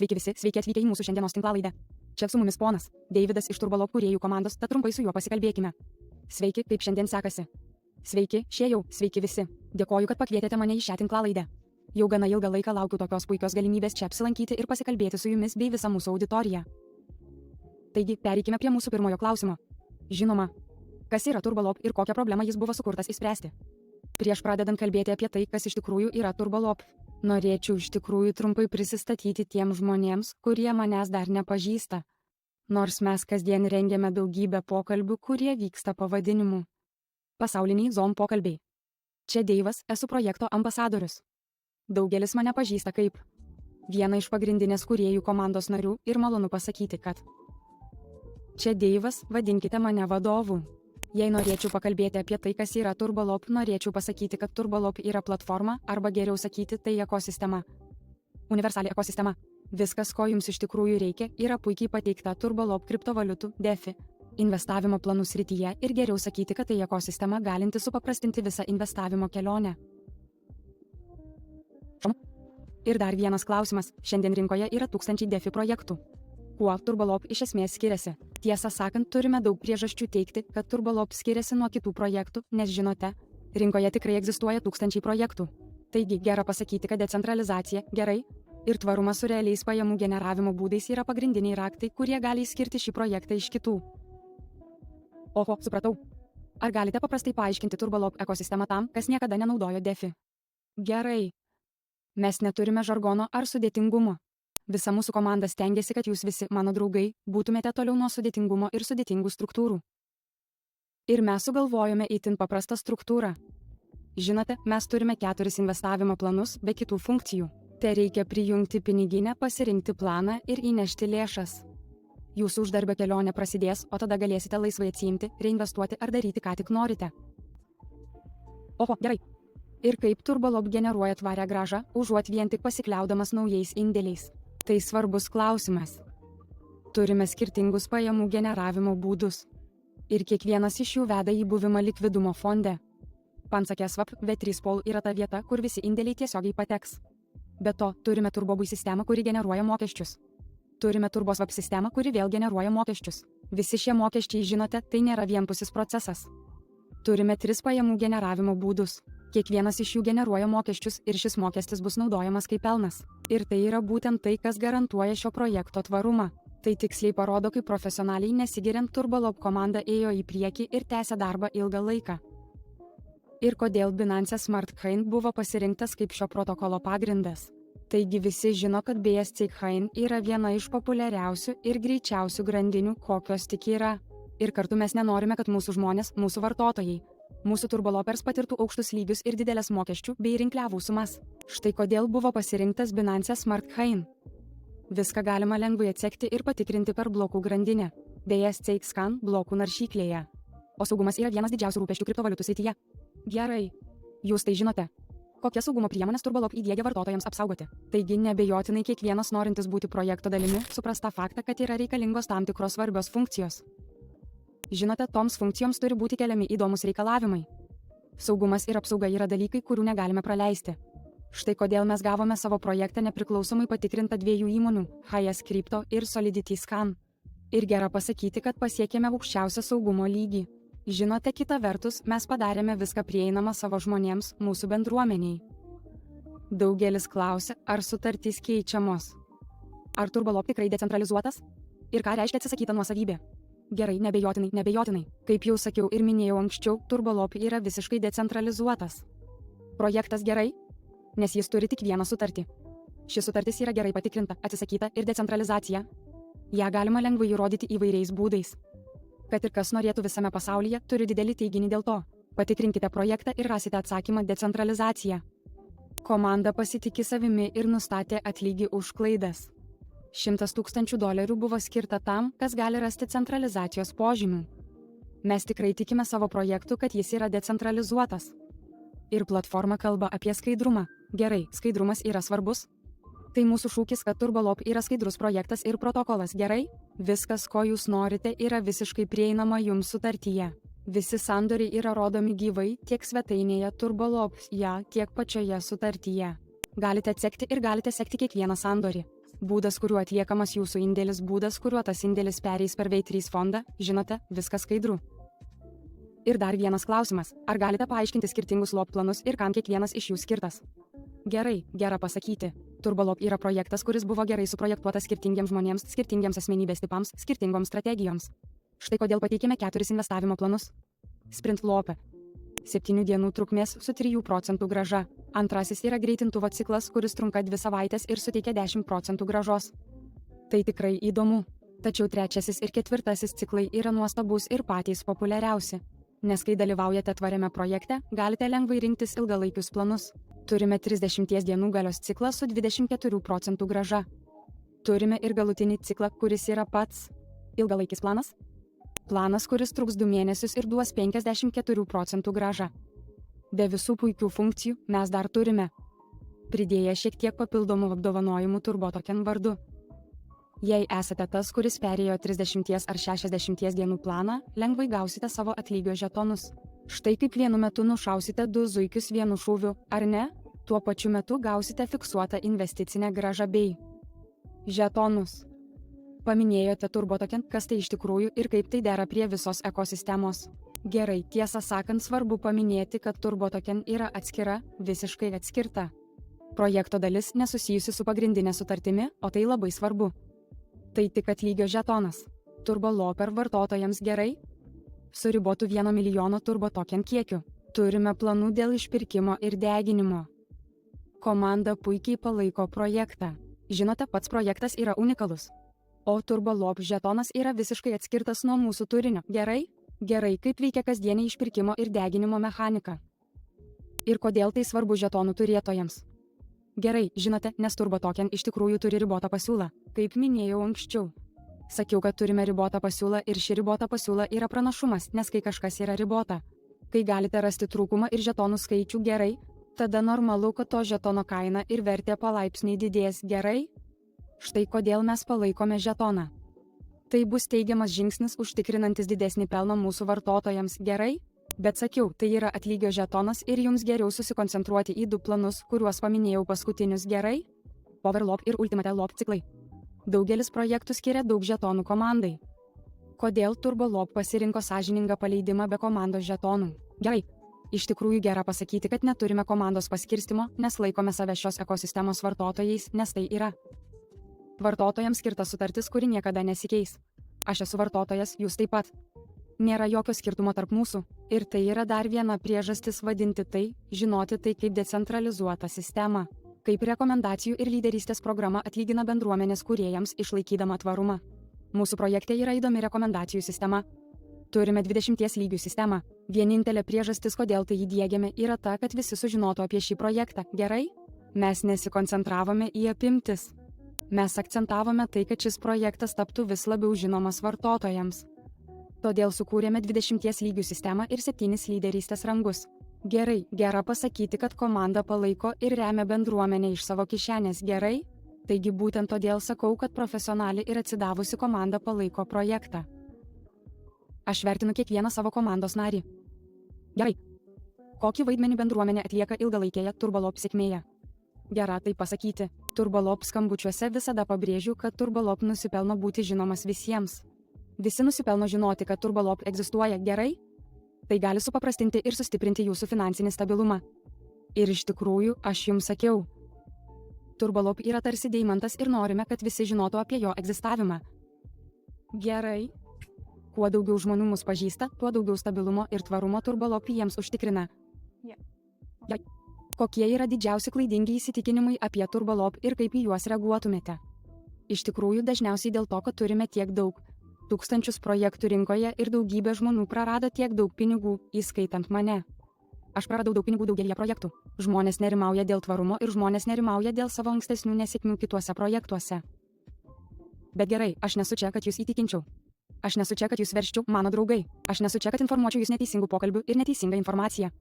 Sveiki visi, sveiki atvykę į mūsų šiandienos tinklalaidę. Čia su mumis ponas Deividas iš Turbalop kūrėjų komandos, tad trumpai su juo pasikalbėkime. Sveiki, kaip šiandien sekasi? Sveiki, sveiki visi. Dėkoju, kad pakvietėte mane į šią tinklalaidę. Jau gana ilgą laiką laukiu tokios puikios galimybės čia apsilankyti ir pasikalbėti su jumis bei visa mūsų auditorija. Taigi, pereikime prie mūsų pirmojo klausimo. Žinoma, kas yra Turbalop ir kokią problemą jis buvo sukurtas išspręsti? Prieš pradedant kalbėti apie tai, kas iš tikrųjų yra Turbalop, norėčiau iš tikrųjų trumpai prisistatyti tiem žmonėms, kurie manęs dar nepažįsta. Nors mes kasdien rengiame daugybę pokalbių, kurie vyksta pavadinimu Pasauliniai Zoom pokalbiai. Čia Deivas, esu projekto ambasadorius. Daugelis mane pažįsta kaip vieną iš pagrindinės kūrėjų komandos narių ir malonu pasakyti, kad čia Deivas, vadinkite mane vadovu. Jei norėčiau pakalbėti apie tai, kas yra Turbalop, norėčiau pasakyti, kad Turbalop yra platforma, arba geriau sakyti, tai ekosistema. Universali ekosistema. Viskas, ko jums iš tikrųjų reikia, yra puikiai pateikta Turbalop kriptovaliutų, DeFi, investavimo planų srityje ir geriau sakyti, kad tai ekosistema galinti supaprastinti visą investavimo kelionę. Ir dar vienas klausimas. Šiandien rinkoje yra tūkstančiai DeFi projektų. Kuo Turbalop iš esmės skiriasi? Tiesą sakant, turime daug priežasčių teigti, kad Turbalop skiriasi nuo kitų projektų, nes žinote, rinkoje tikrai egzistuoja tūkstančiai projektų. Taigi, gera pasakyti, kad decentralizacija, gerai, ir tvarumas su realiais pajamų generavimo būdais yra pagrindiniai raktai, kurie gali išskirti šį projektą iš kitų. Oho, supratau. Ar galite paprastai paaiškinti Turbalop ekosistemą tam, kas niekada nenaudojo DeFi? Gerai. Mes neturime žargono ar sudėtingumo. Visa mūsų komanda stengiasi, kad jūs visi, mano draugai, būtumėte toliau nuo sudėtingumo ir sudėtingų struktūrų. Ir mes sugalvojome itin paprastą struktūrą. Žinote, mes turime 4 investavimo planus be kitų funkcijų. Te reikia prijungti piniginę, pasirinkti planą ir įnešti lėšas. Jūsų uždarbio kelionė prasidės, o tada galėsite laisvai atsiimti, reinvestuoti ar daryti, ką tik norite. Oho, gerai. Ir kaip Turbalop generuoja tvarią grąžą, užuot vien tik pasikliaudamas naujais indėliais? Tai svarbus klausimas. Turime skirtingus pajamų generavimo būdus. Ir kiekvienas iš jų veda į buvimą likvidumo fonde. Pansakė Swap V3 Pool yra ta vieta, kur visi indėliai tiesiogiai pateks. Be to, turime Turbobui sistemą, kuri generuoja mokesčius. Turime TurboSwap sistemą, kuri vėl generuoja mokesčius. Visi šie mokesčiai, žinote, tai nėra vienpusis procesas. Turime 3 pajamų generavimo būdus. Kiekvienas iš jų generuoja mokesčius ir šis mokestis bus naudojamas kaip pelnas. Ir tai yra būtent tai, kas garantuoja šio projekto tvarumą. Tai tiksliai parodo, kaip profesionaliai nesigiriant Turbalop komanda ėjo į priekį ir tęsė darbą ilgą laiką. Ir kodėl Binance Smart Chain buvo pasirinktas kaip šio protokolo pagrindas. Taigi visi žino, kad BSC Chain yra viena iš populiariausių ir greičiausių grandinių, kokios tik yra. Ir kartu mes nenorime, kad mūsų žmonės, mūsų vartotojai, mūsų Turbalopers patirtų aukštus lygius ir didelės mokesčių bei rinkliavų sumas. Štai kodėl buvo pasirinktas Binance Smart Chain. Viską galima lengvai atsekti ir patikrinti per blokų grandinę. BSC Scan blokų naršyklėje. O saugumas yra vienas didžiausių rūpesčių kriptovaliutų srityje. Gerai. Jūs tai žinote. Kokias saugumo priemonės Turbalop įdiegia vartotojams apsaugoti? Taigi nebejotinai kiekvienas norintis būti projekto dalimi supras tą faktą, kad yra reikalingos tam tikros svarbios funkcijos. Žinote, toms funkcijoms turi būti keliami įdomus reikalavimai. Saugumas ir apsauga yra dalykai, kurių negalime praleisti. Štai kodėl mes gavome savo projektą nepriklausomai patikrintą 2 įmonių – Highest Crypto ir Solidity Scan. Ir gera pasakyti, kad pasiekėme aukščiausią saugumo lygį. Žinote, kita vertus, mes padarėme viską prieinamą savo žmonėms, mūsų bendruomeniai. Daugelis klausia, ar sutartys keičiamos. Ar Turbalop tikrai decentralizuotas? Ir ką reiškia atsisakyta nuosavybė? Gerai, nebejotinai. Kaip jau sakiau ir minėjau anksčiau, Turbalop yra visiškai decentralizuotas. Projektas gerai? Nes jis turi tik vieną sutartį. Ši sutartis yra gerai patikrinta, atsisakyta ir decentralizacija. Ja galima lengvai įrodyti įvairiais būdais. Kad ir kas norėtų visame pasaulyje, turi didelį teiginį dėl to. Patikrinkite projektą ir rasite atsakymą decentralizacija. Komanda pasitikė savimi ir nustatė atlygį už klaidas. $100 000 buvo skirta tam, kas gali rasti centralizacijos požymių. Mes tikrai tikime savo projektu, kad jis yra decentralizuotas. Ir platforma kalba apie skaidrumą. Gerai, skaidrumas yra svarbus. Tai mūsų šūkis, kad Turbalop yra skaidrus projektas ir protokolas. Gerai? Viskas, ko jūs norite, yra visiškai prieinama jums sutartyje. Visi sandoriai yra rodomi gyvai tiek svetainėje Turbalop, tiek pačioje sutartyje. Galite atsekti ir galite sekti kiekvieną sandorį. būdas, kuriuo atliekamas jūsų indėlis, būdas, kuriuo tas indėlis pereis per V3 fondą, žinote, viskas skaidru. Ir dar vienas klausimas, ar galite paaiškinti skirtingus LOP planus ir kam kiekvienas iš jų skirtas? Gerai, gera pasakyti. TurboLOP yra projektas, kuris buvo gerai suprojektuotas skirtingiems žmonėms, skirtingiems asmenybės tipams, skirtingoms strategijoms. Štai kodėl pateikėme 4 investavimo planus. Sprint LOP. 7 dienų trukmės su 3% grąža. Antrasis yra greitintuvo ciklas, kuris trunka 2 savaitės ir suteikia 10% grąžos. Tai tikrai įdomu. Tačiau trečiasis ir ketvirtasis ciklai yra nuostabus ir patys populiariausi. Nes kai dalyvaujate tvariame projekte, galite lengvai rinktis ilgalaikius planus. Turime 30 dienų galios ciklą su 24% grąža. Turime ir galutinį ciklą, kuris yra pats ilgalaikis planas. Planas, kuris truks 2 mėnesius ir duos 54% grąžą. Be visų puikių funkcijų mes dar turime pridėję šiek tiek papildomų apdovanojimų TurboToken vardu. Jei esate tas, kuris perėjo 30 ar 60 dienų planą, lengvai gausite savo atlygio žetonus. Štai kaip vienu metu nušausite 2 zuikius vienu šūviu, ar ne? Tuo pačiu metu gausite fiksuotą investicinę grąžą bei žetonus. Paminėjote TurboToken, kas tai iš tikrųjų ir kaip tai dera prie visos ekosistemos. Gerai, tiesą sakant, svarbu paminėti, kad TurboToken yra atskira, visiškai atskirta projekto dalis nesusijusi su pagrindinė sutartimi, o tai labai svarbu. Tai tik atlygio žetonas. TurboLOP vartotojams gerai? Su ribotu 1 milijono TurboToken kiekiu. Turime planų dėl išpirkimo ir deginimo. Komanda puikiai palaiko projektą. Žinote, pats projektas yra unikalus. O TurboLOP žetonas yra visiškai atskirtas nuo mūsų turinio. Gerai? Gerai, kaip veikia kasdienė išpirkimo ir deginimo mechanika. Ir kodėl tai svarbu žetonų turėtojams. Gerai, žinote, nes TurboToken iš tikrųjų turi ribotą pasiūlą. Kaip minėjau anksčiau. Sakiau, kad turime ribotą pasiūlą ir ši ribota pasiūla yra pranašumas, nes kai kažkas yra ribota. Kai galite rasti trūkumą ir žetonų skaičių gerai, tada normalu, kad to žetono kaina ir vertė palaipsniui didės gerai. Štai kodėl mes palaikome žetoną. Tai bus teigiamas žingsnis užtikrinantis didesnį pelną mūsų vartotojams gerai, bet sakiau, tai yra atlygio žetonas ir jums geriau susikoncentruoti į 2 planus, kuriuos paminėjau paskutinius gerai. PowerLOP ir Ultimate LOP ciklai. Daugelis projektų skiria daug žetonų komandai. Kodėl TurboLOP pasirinko sąžiningą paleidimą be komandos žetonų? Gerai. Iš tikrųjų gera pasakyti, kad neturime komandos paskirstimo, nes laikome save šios ekosistemos vartotojais, nes tai yra vartotojams skirta sutartis, kuri niekada nesikeis. Aš esu vartotojas, jūs taip pat. Nėra jokio skirtumo tarp mūsų. Ir tai yra dar viena priežastis vadinti tai, žinoti tai kaip decentralizuotą sistemą. Kaip rekomendacijų ir lyderystės programa atlygina bendruomenės kūrėjams išlaikydama tvarumą. Mūsų projekte yra įdomi rekomendacijų sistema. Turime 20 lygių sistemą. Vienintelė priežastis, kodėl tai įdiegėme, yra ta, kad visi sužinotų apie šį projektą. Gerai? Mes nesikoncentravome į apimtis. Mes akcentavome tai, kad šis projektas taptų vis labiau žinomas vartotojams. Todėl sukūrėme 20 lygių sistemą ir 7 lyderystės rangus. Gerai, gera pasakyti, kad komanda palaiko ir remia bendruomenę iš savo kišenės gerai, taigi būtent todėl sakau, kad profesionali ir atsidavusi komanda palaiko projektą. Aš vertinu kiekvieną savo komandos narį. Gerai. Kokį vaidmenį bendruomenė atlieka ilgalaikėje TurboLOP sėkmėje? Gera tai pasakyti. TurboLOP skambučiuose visada pabrėžiu, kad TurboLOP nusipelno būti žinomas visiems. Visi nusipelno žinoti, kad TurboLOP egzistuoja gerai? Tai gali supaprastinti ir sustiprinti jūsų finansinį stabilumą. Ir iš tikrųjų, aš jums sakiau. TurboLOP yra tarsi deimantas ir norime, kad visi žinotų apie jo egzistavimą. Gerai. Kuo daugiau žmonių mus pažįsta, tuo daugiau stabilumo ir tvarumo TurboLOP jiems užtikrina. Kokie yra didžiausi klaidingi įsitikinimai apie TurboLOP ir kaip į juos reaguotumėte? Iš tikrųjų, dažniausiai dėl to, kad turime tiek daug. Tūkstančius projektų rinkoje ir daugybė žmonių prarado tiek daug pinigų, įskaitant mane. Aš praradau daug pinigų daugelį projektų. Žmonės nerimauja dėl tvarumo ir žmonės nerimauja dėl savo ankstesnių nesėkmių kituose projektuose. Bet gerai, aš nesu čia, kad jūs įtikinčiau. Aš nesu čia, kad jūs verščiau, mano draugai. Aš nesu čia, kad informuočiau jūs neteisingų pokalbių ir neteisingą informaciją.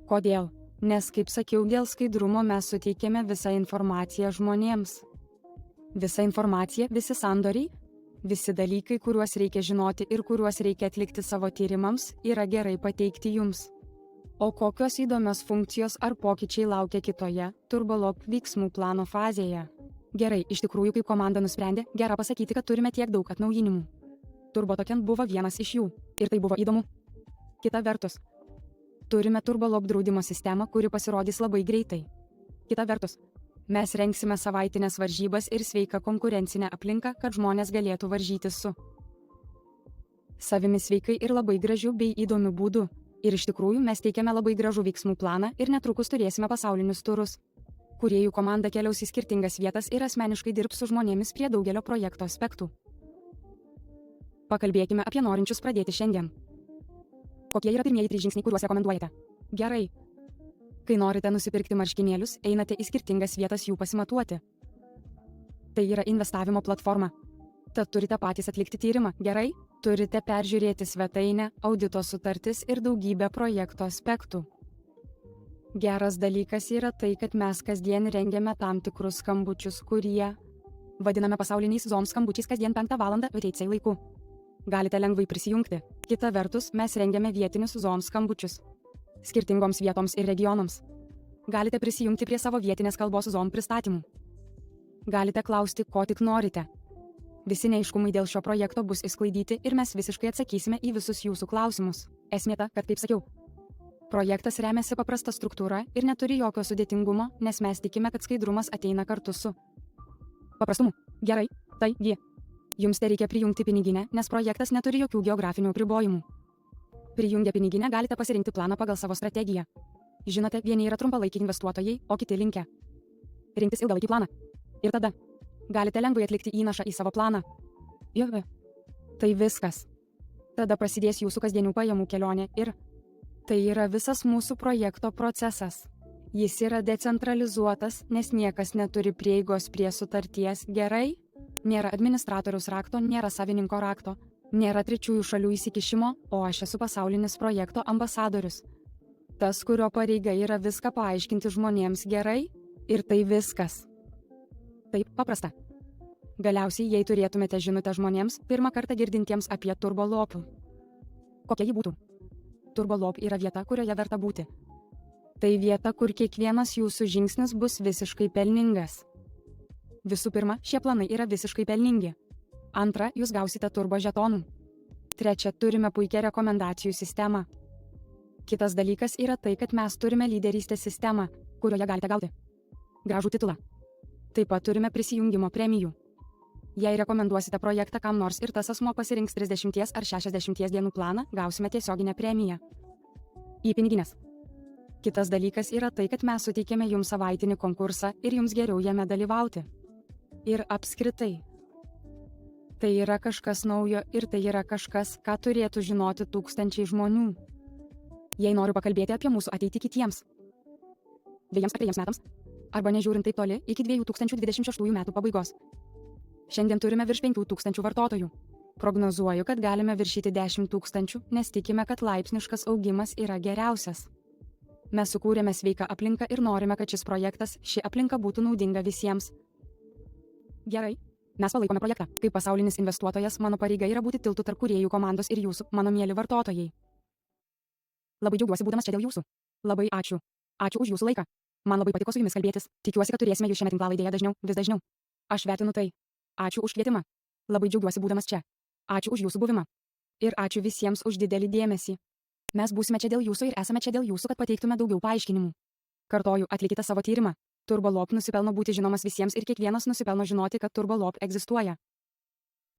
Kodėl? Nes, kaip sakiau, dėl skaidrumo mes suteikėme visą informaciją žmonėms. Visa informacija, visi sandoriai, visi dalykai, kuriuos reikia žinoti ir kuriuos reikia atlikti savo tyrimams, yra gerai pateikti jums. O kokios įdomios funkcijos ar pokyčiai laukia kitoje TurboLOP veiksmų plano fazėje? Gerai, iš tikrųjų kaip komanda nusprendė, gera pasakyti, kad turime tiek daug atnaujinimų. Turbo Token buvo vienas iš jų. Ir tai buvo įdomu. Kita vertus, turime TurboLoop draudimo sistemą, kuri pasirodys labai greitai. Kita vertus, mes rengsime savaitinės varžybas ir sveiką konkurencinę aplinką, kad žmonės galėtų varžytis su savimi sveikai ir labai gražiu bei įdomiu būdu. Ir iš tikrųjų mes teikiame labai gražų veiksmų planą ir netrukus turėsime pasaulinius turus. Kūrėjų komanda keliaus į skirtingas vietas ir asmeniškai dirbs su žmonėmis prie daugelio projekto aspektų. Pakalbėkime apie norinčius pradėti šiandien. Kokie yra pirmieji 3 žingsniai, kuriuos rekomenduojate? Gerai. Kai norite nusipirkti marškinėlius, einate į skirtingas vietas jų pasimatuoti. Tai yra investavimo platforma. Tad turite patys atlikti tyrimą, gerai? Turite peržiūrėti svetainę, audito sutartis ir daugybę projekto aspektų. Geras dalykas yra tai, kad mes kasdien rengiame tam tikrus skambučius, kurie vadiname pasauliniais Zoom skambučiais kasdien 5 val. UTC laiku. Galite lengvai prisijungti. Kita vertus, mes rengiame vietinius Zoom skambučius skirtingoms vietoms ir regionams. Galite prisijungti prie savo vietinės kalbos Zoom pristatymų. Galite klausti, ko tik norite. Visi neaiškumai dėl šio projekto bus išsklaidyti ir mes visiškai atsakysime į visus jūsų klausimus. Esmė ta, kad kaip sakiau, projektas remiasi paprasta struktūra ir neturi jokio sudėtingumo, nes mes tikime, kad skaidrumas ateina kartu su paprastumu. Gerai, taigi, jums tereikia prijungti piniginę, nes projektas neturi jokių geografinių apribojimų. Prijungę piniginę galite pasirinkti planą pagal savo strategiją. Žinote, vieni yra trumpalaikiai investuotojai, o kiti linkę rinktis ilgalaikį planą. Ir tada galite lengvai atlikti įnašą į savo planą. Ir tai viskas. Tada prasidės jūsų kasdienių pajamų kelionė ir tai yra visas mūsų projekto procesas. Jis yra decentralizuotas, nes niekas neturi prieigos prie sutarties, gerai? Nėra administratoriaus rakto, nėra savininko rakto, nėra trečiųjų šalių įsikišimo, o aš esu pasaulinis projekto ambasadorius. Tas, kurio pareiga yra viską paaiškinti žmonėms, gerai? Ir tai viskas. Taip paprasta. Galiausiai, jei turėtumėte žinutę žmonėms, pirmą kartą girdintiems apie TurboLoop. Kokia ji būtų? TurboLoop yra vieta, kurioje verta būti. Tai vieta, kur kiekvienas jūsų žingsnis bus visiškai pelningas. Visų pirma, šie planai yra visiškai pelningi. Antra, jūs gausite turbo žetonų. Trečia, turime puikią rekomendacijų sistemą. Kitas dalykas yra tai, kad mes turime lyderystės sistemą, kurioje galite gauti gražų titulą. Taip pat turime prisijungimo premijų. Jei rekomenduosite projektą kam nors ir tas asmuo pasirinks 30 ar 60 dienų planą, gausime tiesioginę premiją. Į pinigines. Kitas dalykas yra tai, kad mes suteikėme jums savaitinį konkursą ir jums geriau jame dalyvauti. Ir apskritai. Tai yra kažkas naujo ir tai yra kažkas, ką turėtų žinoti tūkstančiai žmonių. Jei noriu pakalbėti apie mūsų ateitį kitiems 2 ar 3 metams, arba nežiūrint taip toli, iki 2026 metų pabaigos. Šiandien turime virš 5000 vartotojų. Prognozuoju, kad galime viršyti 10 000, nes tikime, kad laipsniškas augimas yra geriausias. Mes sukūrėme sveiką aplinką ir norime, kad šis projektas, ši aplinka būtų naudinga visiems. Gerai. Mes palaikome projektą. Kaip pasaulinis investuotojas, mano pareiga yra būti tiltu tarp kūrėjų komandos ir jūsų, mano mieli vartotojai. Labai džiaugiuosi būdamas čia dėl jūsų. Labai ačiū. Ačiū už jūsų laiką. Man labai patiko su jumis kalbėtis. Tikiuosi, kad turėsime jūs šiame tinklalaidėje dažniau, vis dažniau. Aš vertinu tai. Ačiū už kvietimą. Labai džiaugiuosi būdamas čia. Ačiū už jūsų buvimą. Ir ačiū visiems už didelį dėmesį. Mes būsime čia dėl jūsų ir esame čia dėl jūsų, kad pateiktume daugiau paaiškinimų. Kartoju, atlikite savo tyrimą. TurboLoop nusipelno būti žinomas visiems ir kiekvienas nusipelno žinoti, kad TurboLoop egzistuoja.